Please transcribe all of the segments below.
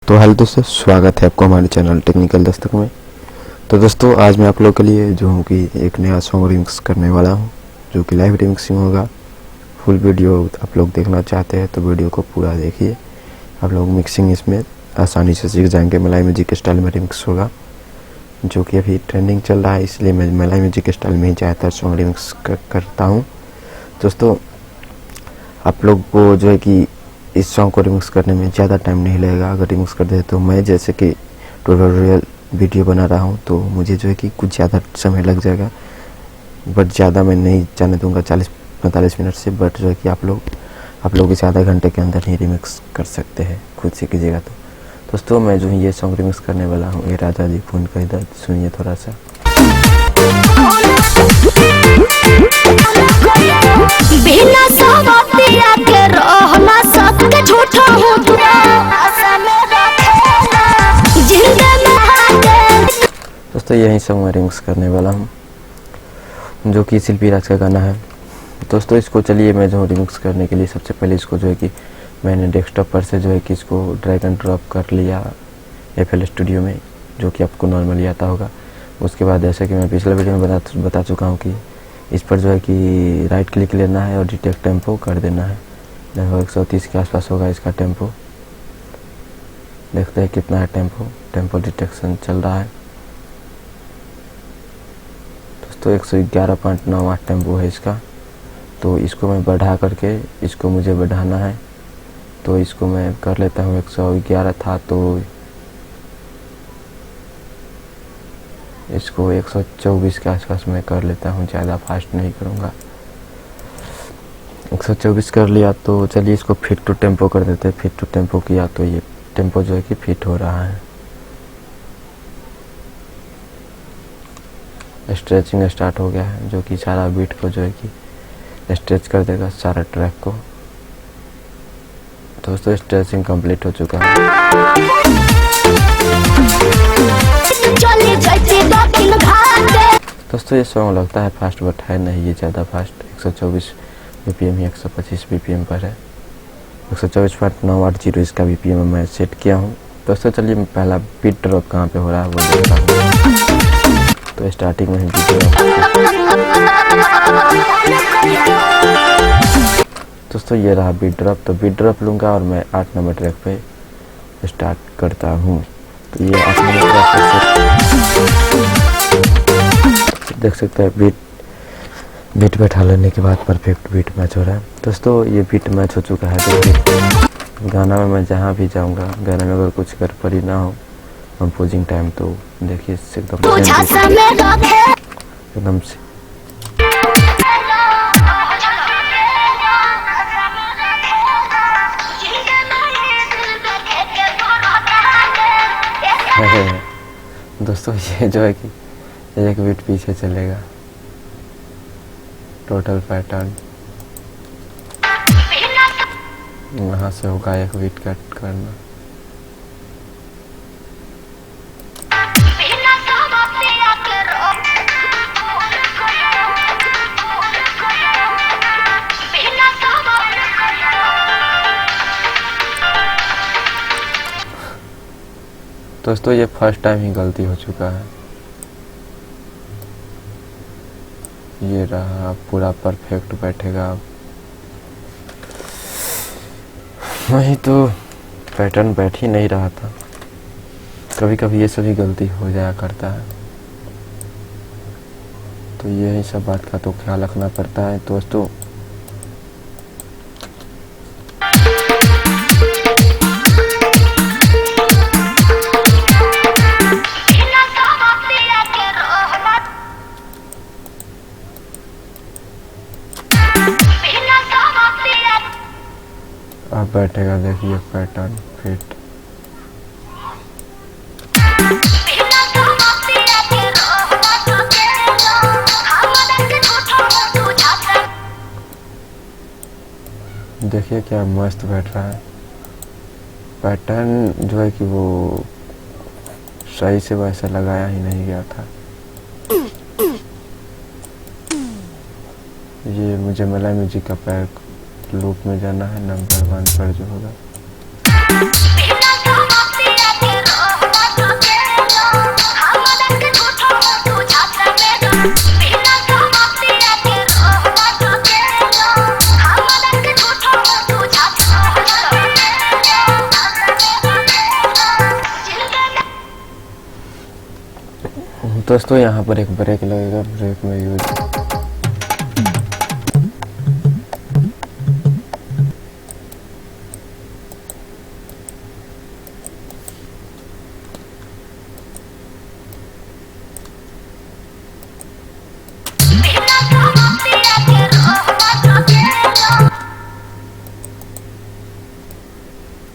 तो हेलो दोस्तों, स्वागत है आपको हमारे चैनल टेक्निकल दस्तक में। तो दोस्तों आज मैं आप लोगों के लिए जो हूँ कि एक नया सॉन्ग रिमिक्स करने वाला हूँ, जो कि लाइव रिमिक्सिंग होगा। फुल वीडियो आप लोग देखना चाहते हैं तो वीडियो को पूरा देखिए। आप लोग मिक्सिंग इसमें आसानी से सीख जाएंगे। मलाई म्यूजिक स्टाइल में रिमिक्स होगा, जो कि अभी ट्रेंडिंग चल रहा है, इसलिए मैं मलाई म्यूजिक स्टाइल में ही ज़्यादातर सॉन्ग रिमिक्स करता हूँ। दोस्तों आप लोग को जो है कि इस सॉन्ग को रिमिक्स करने में ज़्यादा टाइम नहीं लगेगा। अगर रिमिक्स कर दे तो मैं जैसे कि ट्यूटोरियल वीडियो बना रहा हूँ तो मुझे जो है कि कुछ ज़्यादा समय लग जाएगा, बट ज़्यादा मैं नहीं जाने दूंगा 40-45 मिनट से। बट जो है कि आप लोग इसे आधे घंटे के अंदर ही रिमिक्स कर सकते हैं खुद से कीजिएगा तो। दोस्तों मैं जो है ये सॉन्ग रिमिक्स करने वाला हूँ, ये राजा जी खून का दर्द, सुनिए थोड़ा सा। दोस्तों यही सॉन्ग मैं रिमिक्स करने वाला हूँ, जो कि शिल्पी राज का गाना है। दोस्तों इसको चलिए मैं जो रिमिक्स करने के लिए सबसे पहले इसको जो है कि मैंने डेस्कटॉप पर से जो है कि इसको ड्रैग एंड ड्रॉप कर लिया FL स्टूडियो में, जो कि आपको नॉर्मली आता होगा। उसके बाद जैसे कि मैं पिछले वीडियो में बता चुका हूँ कि इस पर जो है कि राइट क्लिक लेना है और डिटेक्ट टेम्पो कर देना है। लगभग 130 के आसपास होगा इसका टेम्पो। देखते हैं कितना है टेम्पो डिटेक्शन चल रहा है। दोस्तों 111.98 टेम्पो है इसका। तो इसको मैं बढ़ा करके इसको मुझे बढ़ाना है, तो इसको मैं कर लेता हूँ। 111 था तो इसको 124 के आसपास मैं कर लेता हूँ, ज़्यादा फास्ट नहीं करूँगा। 124 कर लिया तो चलिए इसको फिट टू टेम्पो कर देते हैं। फिट टू टेम्पो किया तो ये टेम्पो जो है कि फिट हो रहा है। स्ट्रेचिंग स्टार्ट हो गया है, जो कि सारा बीट को जो है कि स्ट्रेच कर देगा सारा ट्रैक को। दोस्तों स्ट्रेचिंग कंप्लीट हो चुका है। दोस्तों ये सॉन्ग लगता है फास्ट, बट है नहीं ये ज़्यादा फास्ट। 124 BPM ही 125 BPM पर है। 124.980 इसका BPM मैं सेट किया हूँ। दोस्तों चलिए मैं पहला बीट ड्रॉप कहाँ पे हो रहा है वो देखता हूँ। तो स्टार्टिंग में ही बीट ड्रॉप। दोस्तों ये रहा बीट ड्रॉप। तो बीट ड्रॉप लूँगा और मैं 8 नंबर ट्रैक पे स्टार्ट करता हूँ। तो ये 8 नंबर ट्रैक देख सकते हैं बीट बैठा लेने के बाद परफेक्ट बीट मैच हो रहा है। दोस्तों ये बीट मैच हो चुका है। देखिए गाना में मैं जहाँ भी जाऊँगा, गाने में अगर कुछ गड़बड़ी ना हो कंपोजिंग टाइम, तो देखिए इससे एकदम से दोस्तों ये जो है कि एक बीट पीछे चलेगा। टोटल पैटर्न वहाँ से होगा एक बीट कट करना। दोस्तों ये फर्स्ट टाइम ही गलती हो चुका है। ये रहा पूरा परफेक्ट बैठेगा। वही तो पैटर्न बैठ ही नहीं रहा था। कभी कभी ये सभी गलती हो जाया करता है, तो यही सब बात का तो ख्याल रखना पड़ता है दोस्तों। अब बैठेगा, देखिए पैटर्न फिट। देखिए क्या मस्त बैठ रहा है। पैटर्न जो है कि वो सही से वैसे लगाया ही नहीं गया था। ये मुझे मलाई म्यूजिक का पैर लूप में जाना है, नंबर 1 पर जो होगा। दोस्तों यहाँ पर एक ब्रेक लगेगा, ब्रेक में यूज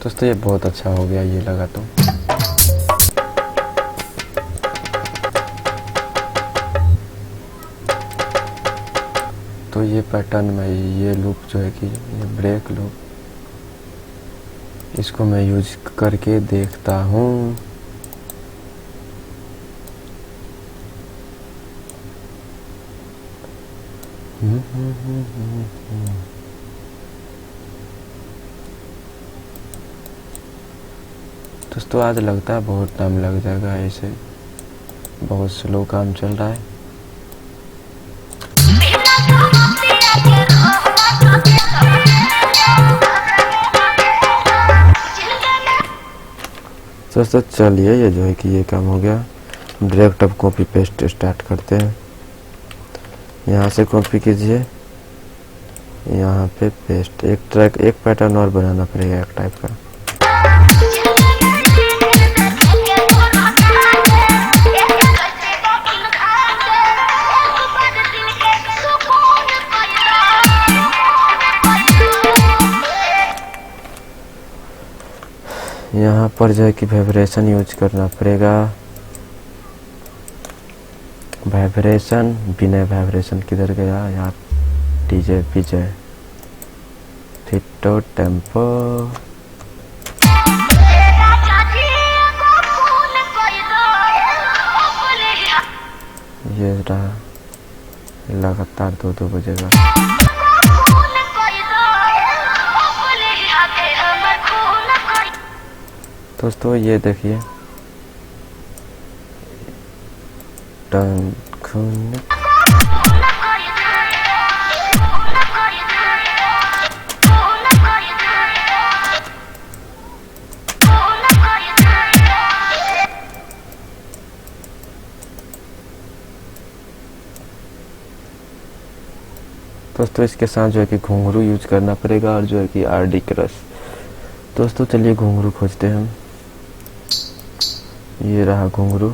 दोस्तों ये बहुत अच्छा हो गया, ये लगा तो ये पैटर्न में ये लूप जो है कि ये ब्रेक लूप, इसको मैं यूज करके देखता हूँ। दोस्तों आज लगता है बहुत टाइम लग जाएगा, ऐसे बहुत स्लो काम चल रहा है। दोस्तों चलिए ये जो है कि ये काम हो गया। डायरेक्ट अब कॉपी पेस्ट स्टार्ट करते हैं। यहाँ से कॉपी कीजिए, यहाँ पे पेस्ट। एक ट्रैक, एक पैटर्न और बनाना पड़ेगा एक टाइप का। यहाँ पर जो है कि वाइब्रेशन यूज करना पड़ेगा। वाइब्रेशन, बिना वाइब्रेशन किधर गया यार? डीजे पीजे फिटो टेम्पो, ये रहा लगातार 2-2 बजेगा। दोस्तों ये देखिए टन खून। दोस्तों इसके साथ जो है कि घुंघरू यूज करना पड़ेगा और जो है कि आरडी क्रश। दोस्तों चलिए घुंघरू खोजते हैं हम। ये रहा घुंघरू,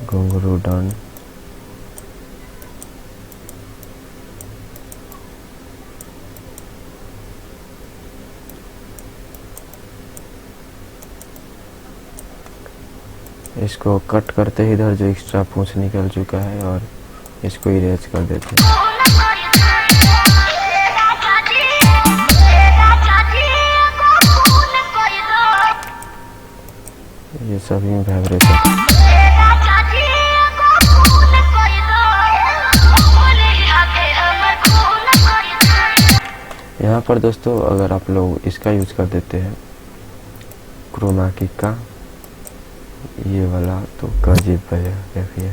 घुंघरू डन। इसको कट करते ही इधर जो एक्स्ट्रा पूंछ निकल चुका है और इसको इरेज कर देते हैं। ये सभी में वाइब्रेशन। यहाँ पर दोस्तों अगर आप लोग इसका यूज कर देते हैं क्रोमा की का, ये वाला, तो गजब है। देखिए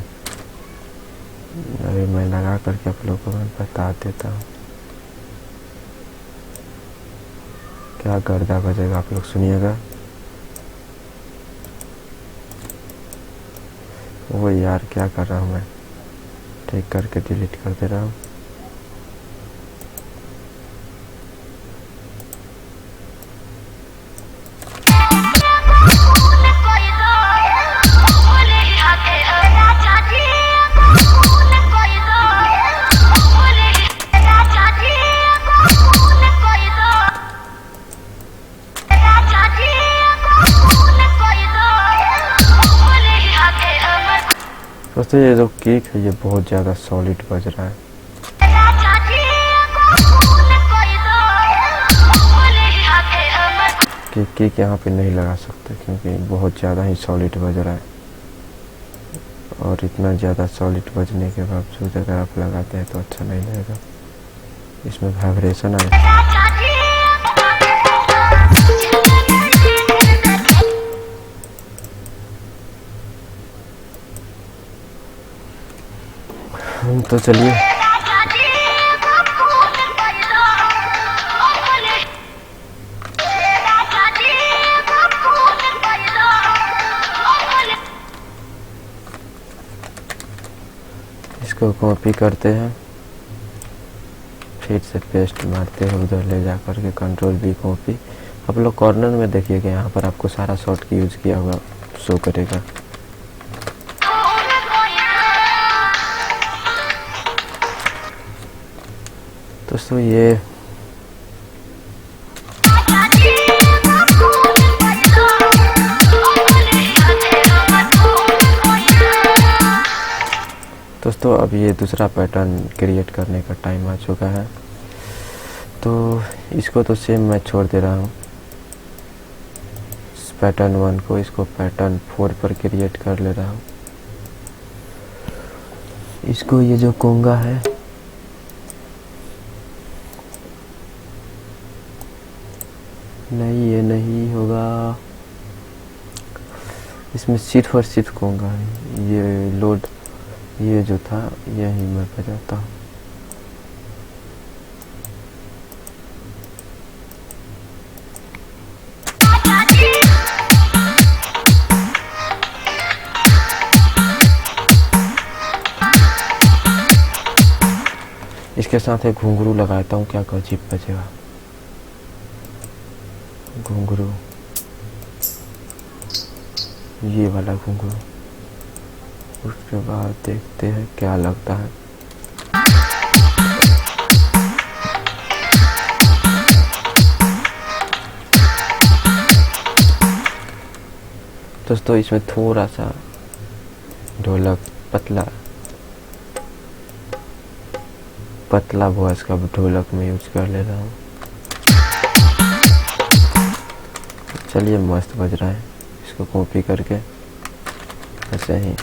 अभी मैं लगा करके आप लोगों को मैं बता देता हूँ क्या गर्दा बजेगा, आप लोग सुनिएगा। वो यार क्या कर रहा हूँ मैं, ठीक करके डिलीट कर दे रहा हूँ। दोस्तों ये जो केक है ये बहुत ज़्यादा सॉलिड बज रहा है। केक यहाँ पे नहीं लगा सकते क्योंकि बहुत ज़्यादा ही सॉलिड बज रहा है, और इतना ज़्यादा सॉलिड बजने के बावजूद अगर आप लगाते हैं तो अच्छा नहीं लगेगा। इसमें वाइब्रेशन आए। तो चलिए इसको कॉपी करते हैं, फिर से पेस्ट मारते हैं उधर ले जा कर के, कंट्रोल भी कॉपी। आप लोग कॉर्नर में देखिएगा, यहाँ पर आपको सारा शॉर्ट की यूज किया हुआ शो करेगा। दोस्तों ये दोस्तों अब ये दूसरा पैटर्न क्रिएट करने का टाइम आ चुका है, तो इसको तो सेम मैं छोड़ दे रहा हूँ। पैटर्न 1 को इसको पैटर्न 4 पर क्रिएट कर ले रहा हूँ। इसको ये जो कोंगा है नहीं, ये नहीं होगा, इसमें सिर्फ और सिर्फ कोंगा है। ये लोड ये जो था यही मैं बजाता हूँ। इसके साथ एक घुंघरू लगाता हूँ, क्या अजीब बजेगा घुंघरू, ये वाला घुंघरू। उसके बाद देखते हैं क्या लगता है। दोस्तों इसमें थोड़ा सा ढोलक पतला वॉइस का ढोलक में यूज कर ले रहा हूँ। चलिए मस्त बज रहा है। इसको कॉपी करके ऐसे ही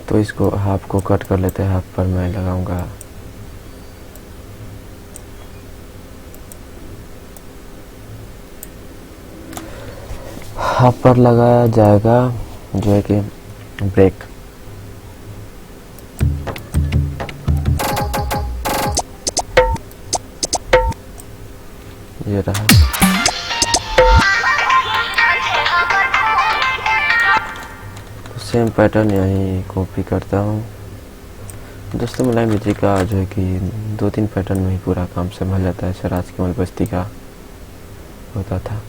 तो इसको हाफ को कट कर लेते हैं, हाफ पर मैं लगाऊंगा हाफ पर लगाया जाएगा जो है कि ब्रेक। ये रहा। सेम पैटर्न यहीं कॉपी करता हूँ। दोस्तों मलाई म्यूजिक का जो है कि 2-3 पैटर्न में ही पूरा काम संभल जाता है। शराज कमल बस्ती का होता था।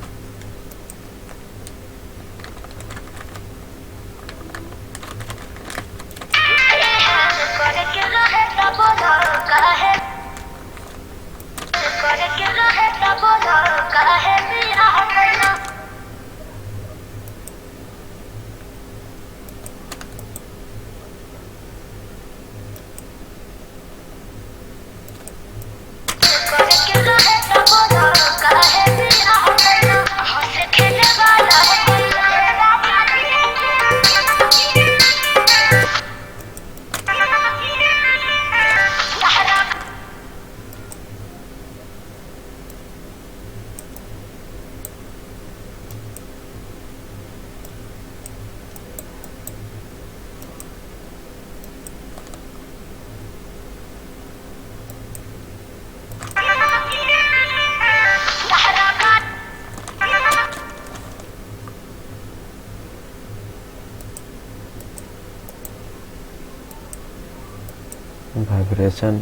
Vibration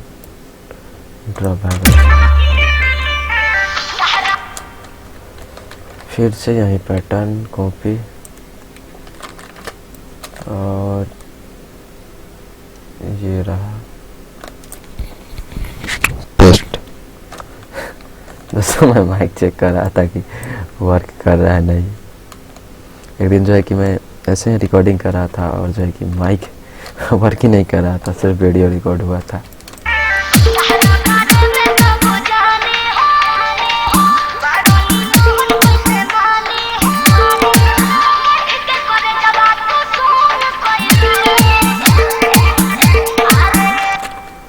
drop vibration. फिर से यही पैटर्न कॉपी और ये रहा पेस्ट। दोस्तों मैं माइक चेक कर रहा था कि वर्क कर रहा है नहीं। एक दिन जो है कि मैं ऐसे ही रिकॉर्डिंग कर रहा था और जो है कि माइक वर्क ही नहीं कर रहा था, सिर्फ वीडियो रिकॉर्ड हुआ था।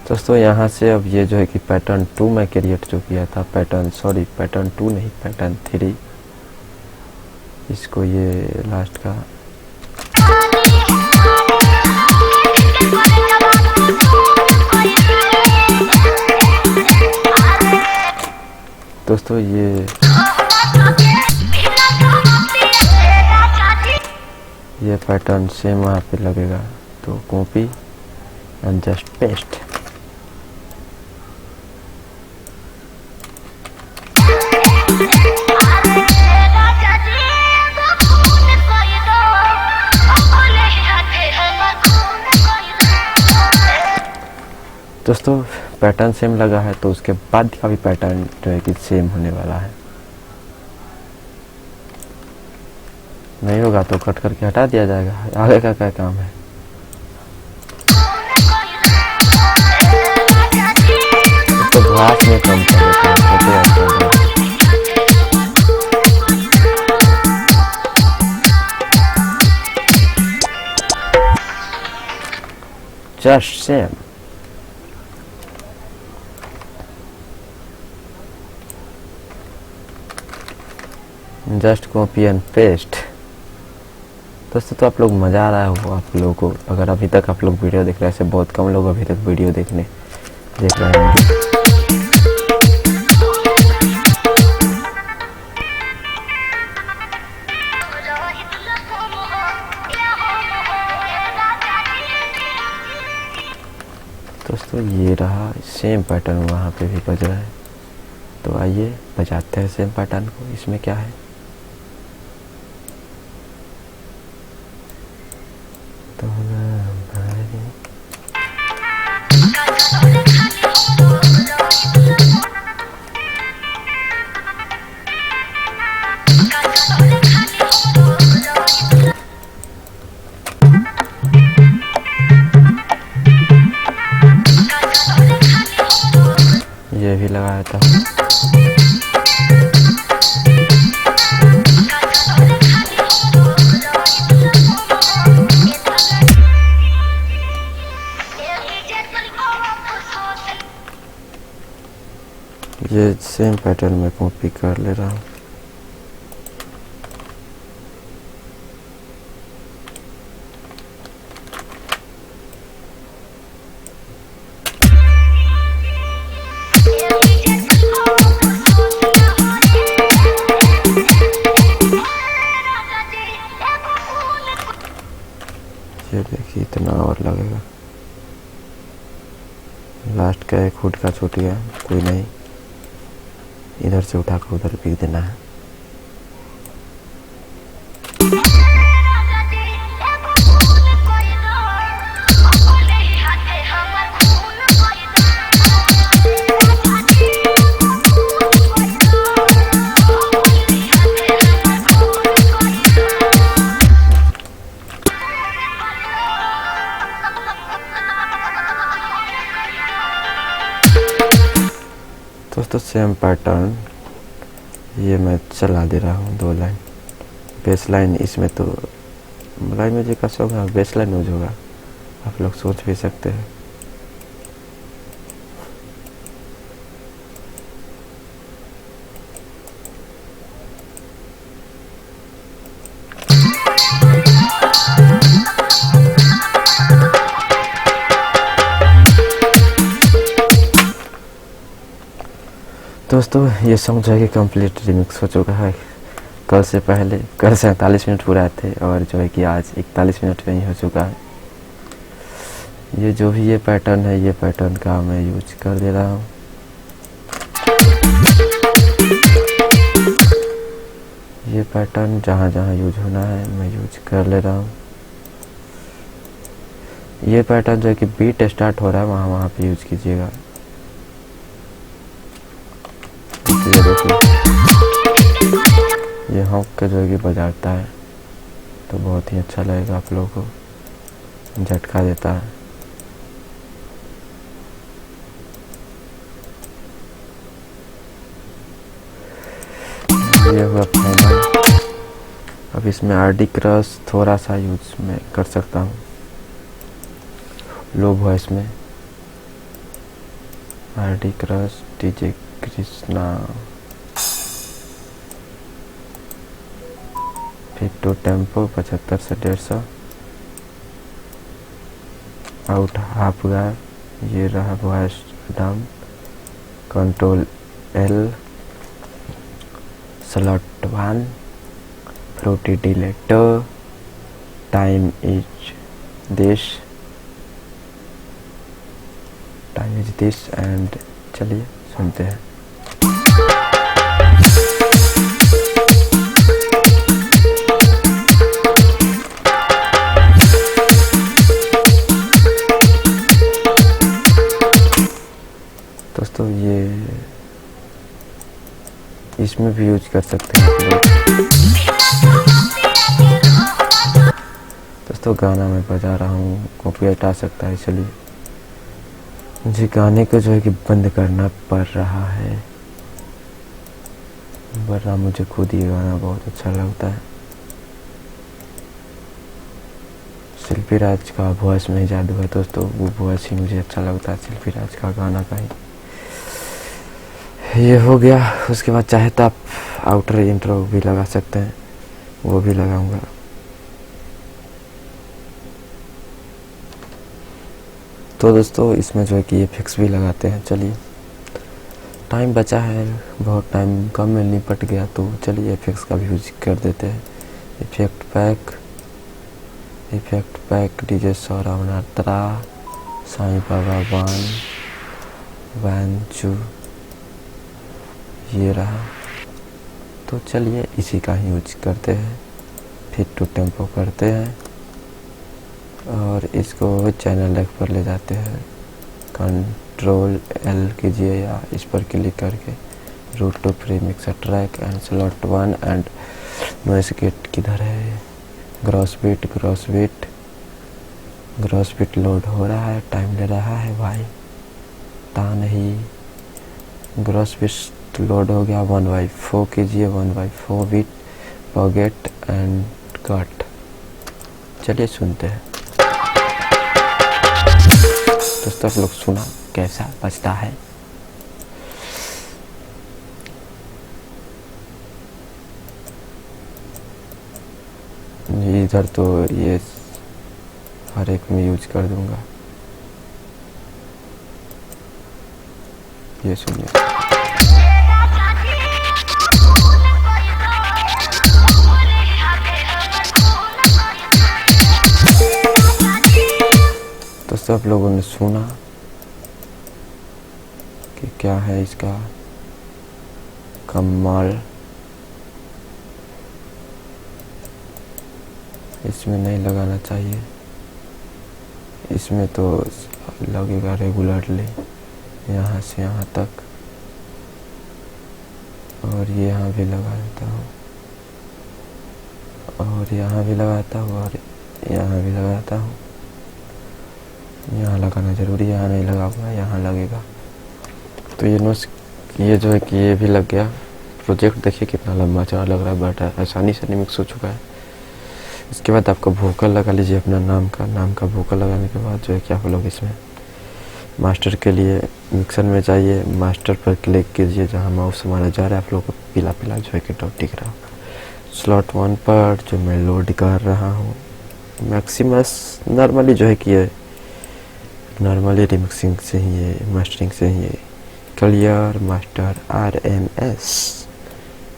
दोस्तों यहाँ से अब ये जो है कि पैटर्न 2 में क्रिएट जो किया था, पैटर्न 2 नहीं, पैटर्न 3, इसको ये लास्ट का दोस्तों ये ये पैटर्न सेम वहाँ पे लगेगा, तो कॉपी एंड जस्ट पेस्ट। दोस्तों पैटर्न सेम लगा है तो उसके बाद का भी पैटर्न जो है कि सेम होने वाला है। नहीं होगा तो कट करके हटा दिया जाएगा, आगे का क्या काम है। तो घास में कम कर देते हैं, just same. Just copy and paste. दोस्तों तो आप लोग मज़ा आ रहा हो आप लोगों को। अगर अभी तक आप लोग वीडियो देख रहे हैं, ऐसे बहुत कम लोग अभी तक वीडियो देख रहे होंगे। दोस्तों ये रहा सेम पैटर्न, वहाँ पे भी बज रहा है, तो आइए बजाते हैं सेम पैटर्न को। इसमें क्या है, तो ये भी लगाया था। ये सेम पैटर्न में कॉपी कर ले रहा हूँ। ये देखिए इतना और लगेगा। लास्ट का एक फुट का छोटी है, कोई नहीं, इधर से उठाकर उधर पीक देना है। दोस्तों सेम पैटर्न ये मैं चला दे रहा हूँ 2 लाइन। बेस लाइन इसमें तो लाइन म्यूजिक का शौक है, बेस लाइन यूज होगा, आप लोग सोच भी सकते हैं। दोस्तों ये सॉन्ग जो है कि कम्प्लीट रिमिक्स हो चुका है। कल 47 मिनट पूरा थे और जो है कि आज 41 मिनट में ही हो चुका है। ये जो भी ये पैटर्न है, ये पैटर्न का मैं यूज कर दे रहा हूँ। ये पैटर्न जहाँ जहाँ यूज होना है मैं यूज कर ले रहा हूँ। ये पैटर्न जो है कि बीट स्टार्ट हो रहा है वहाँ वहाँ पे यूज कीजिएगा। ये देखिए ये हॉक के जो है कि बजाता है तो बहुत ही अच्छा लगेगा आप लोगों को, झटका देता है। ये हुआ फाइनल। अब इसमें आरडी क्रश थोड़ा सा यूज मैं कर सकता हूँ लो वॉइस में। आरडी क्रश डीजे कृष्णा, फिर टू टेम्पो 75 से 150, आउट हाफ गार, ये रहा voice down, control L, slot 1, फ्लोटी डिलेटर, टाइम इज दिस एंड चलिए सुनते हैं। दोस्तों ये इसमें भी यूज कर सकते हैं आप लोग। दोस्तों गाना मैं बजा रहा हूँ, कॉपीराइट आ सकता है, इसलिए मुझे गाने को जो है कि बंद करना पड़ रहा है, वरना मुझे खुद ही गाना बहुत अच्छा लगता है। शिल्पी राज का वॉइस में ही जादू है दोस्तों, वो वॉइस ही मुझे अच्छा लगता है, शिल्पी राज का गाना का ही। ये हो गया। उसके बाद चाहे तो आप आउटर इंट्रो भी लगा सकते हैं, वो भी लगाऊंगा। तो दोस्तों इसमें जो है कि इफेक्ट्स भी लगाते हैं। चलिए टाइम बचा है, बहुत टाइम कम में निपट गया, तो चलिए इफेक्ट्स का भी यूज कर देते हैं। Effect pack DJ Saurabh Natra, Sai Baba 1 2 ये रहा। तो चलिए इसी का ही यूज करते हैं। फिर टू टेम्पो करते हैं और इसको चैनल लेग पर ले जाते हैं। कंट्रोल L कीजिए या इस पर क्लिक करके route to pre mixer track and slot 1 and noise gate किधर है, ग्रॉस बीट लोड हो रहा है, टाइम ले रहा है भाई, ता नहीं। ग्रॉस बीट लोड हो गया, 1/4 कीजिए, 1/4 बीट पॉकेट एंड कट। चलिए सुनते हैं दोस्तों, आप लोग सुना कैसा बजता है। इधर तो ये हर एक में यूज कर दूंगा। ये सुनिए। दोस्तों आप लोगों ने सुना कि क्या है इसका कमाल। इसमें नहीं लगाना चाहिए, इसमें तो लगेगा रेगुलरली यहाँ से यहाँ तक, और ये यहाँ भी लगा देता हूँ, और यहाँ भी लगाता हूँ, और यहाँ भी लगाता हूँ। यहाँ लगाना जरूरी है, यहाँ नहीं लगा हुआ, यहाँ लगेगा। तो ये जो है कि ये भी लग गया। प्रोजेक्ट देखिए कितना लंबा चौड़ा लग रहा है, बट आसानी से मिक्स हो चुका है। इसके बाद आपको वोकल लगा लीजिए अपना नाम का वोकल लगाने के बाद जो है कि आप लोग इसमें मास्टर के लिए मिक्सर में जाइए, मास्टर पर क्लिक कीजिए, जहाँ माउस हमारा जा रहा है आप लोग को पीला जो है कि डॉट दिख रहा हो। स्लॉट 1 पर जो मैं लोड कर रहा हूँ मैक्सिमस, नॉर्मली जो है कि ये नॉर्मली रिमिक्सिंग से ही है, मास्टरिंग से ही है। क्लियर मास्टर RMS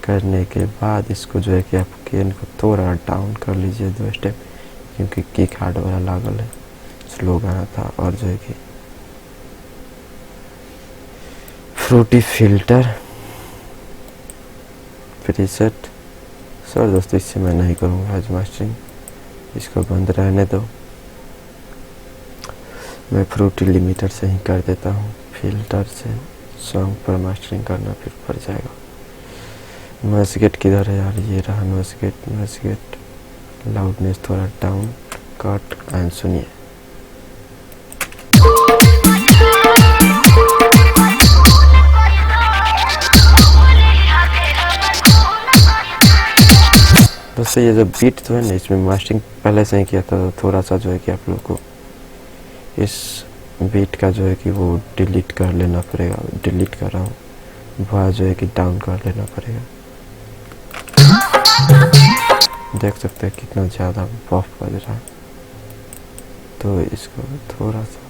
करने के बाद इसको जो है कि आप गेन को थोड़ा डाउन कर लीजिए 2 स्टेप, क्योंकि किक हार्ड वाला लागल है, स्लो गाना था। और जो है कि फ्रूटी फिल्टर प्रीसेट, सर दोस्तों इससे मैं नहीं करूँगा आज मास्टरिंग, इसको बंद रहने दो। मैं फ्रूटी लिमिटर से ही कर देता हूँ, फिल्टर से सॉन्ग पर मास्टरिंग करना फिर पड़ जाएगा। नॉइस गेट किधर है यार, ये रहा नॉइस गेट, लाउडनेस थोड़ा डाउन, कट एंड सुनिए। दोस्तों ये जो बीट तो है ना, इसमें मास्टरिंग पहले से ही किया था, तो थोड़ा सा जो है कि आप लोग को इस बीट का जो है कि वो डिलीट कर लेना पड़ेगा। डिलीट कर रहा हूँ, वॉइस जो है कि डाउन कर लेना पड़ेगा। देख सकते हैं कितना ज़्यादा बफ बज रहा है, तो इसको थोड़ा सा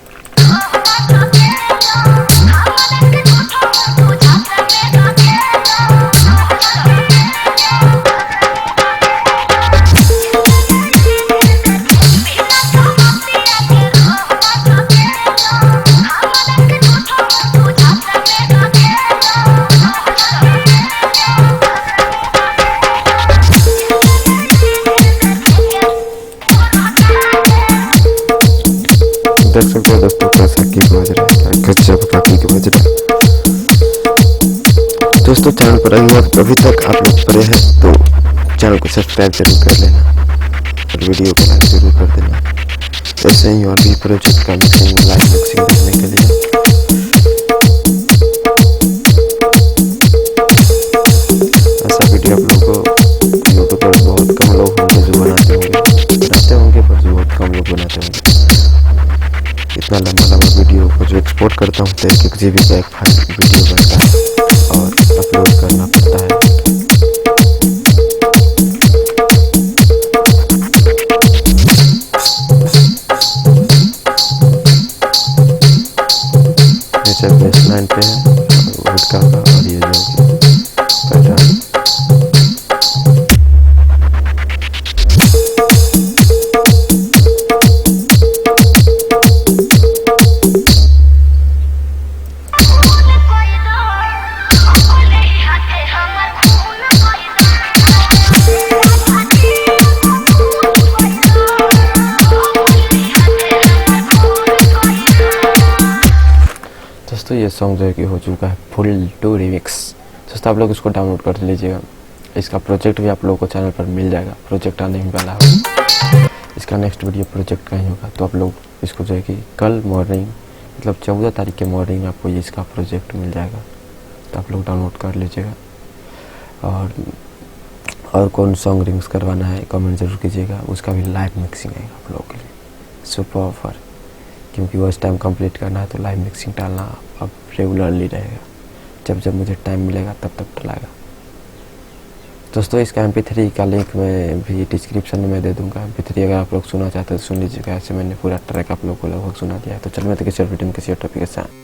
देख सकते हो दोस्तों कैसा किक बज रहा है, गजब का किक बज रहा है। दोस्तों चैनल पर अभी तक आप लोग पड़े हैं तो चैनल को सब्सक्राइब जरूर कर लेना और वीडियो को लाइक जरूर कर देना। ऐसे ही और भी प्रोजेक्ट का मिक्सिंग, लाइव मिक्सिंग देखने के लिए ऐसा वीडियो आप लोगों को यूट्यूब पर बहुत कम लोग होंगे जो बनाते होंगे पर जो बहुत कम लोग बनाते होंगे। इतना लंबा वीडियो को जो एक्सपोर्ट करता हूँ तो 1 GB का एक फाइल वीडियो बनता है और अपलोड करना पड़ता है। नीचे बेसलाइन पे है वोडका का और ये जो पैटर्न। दोस्तों ये सॉन्ग जो है कि हो चुका है फुल टू रिमिक्स। दोस्तों आप लोग इसको डाउनलोड कर लीजिएगा। इसका प्रोजेक्ट भी आप लोगों को चैनल पर मिल जाएगा। प्रोजेक्ट आने ही वाला होगा, इसका नेक्स्ट वीडियो प्रोजेक्ट का ही होगा। तो आप लोग इसको जो है कि कल मॉर्निंग मतलब 14 तारीख के मॉर्निंग में आपको ये इसका प्रोजेक्ट मिल जाएगा। तो आप लोग डाउनलोड कर लीजिएगा और कौन सॉन्ग रिमिक्स करवाना है कमेंट जरूर कीजिएगा। उसका भी लाइव मिक्सिंग है आप लोगों के लिए सुपर ऑफर, क्योंकि वो टाइम कंप्लीट करना है तो लाइव मिक्सिंग डालना अब रेगुलरली रहेगा। जब जब मुझे टाइम मिलेगा तब तक डालेगा। दोस्तों इसका MP3 का लिंक मैं भी डिस्क्रिप्शन में दे दूंगा। MP3 अगर आप लोग सुनना चाहते हैं तो सुन लीजिएगा। ऐसे मैंने पूरा ट्रैक आप लोगों को लगभग सुना दिया है। तो चल मैं तो किसी और वीडियो में किसी और टॉपिक के साथ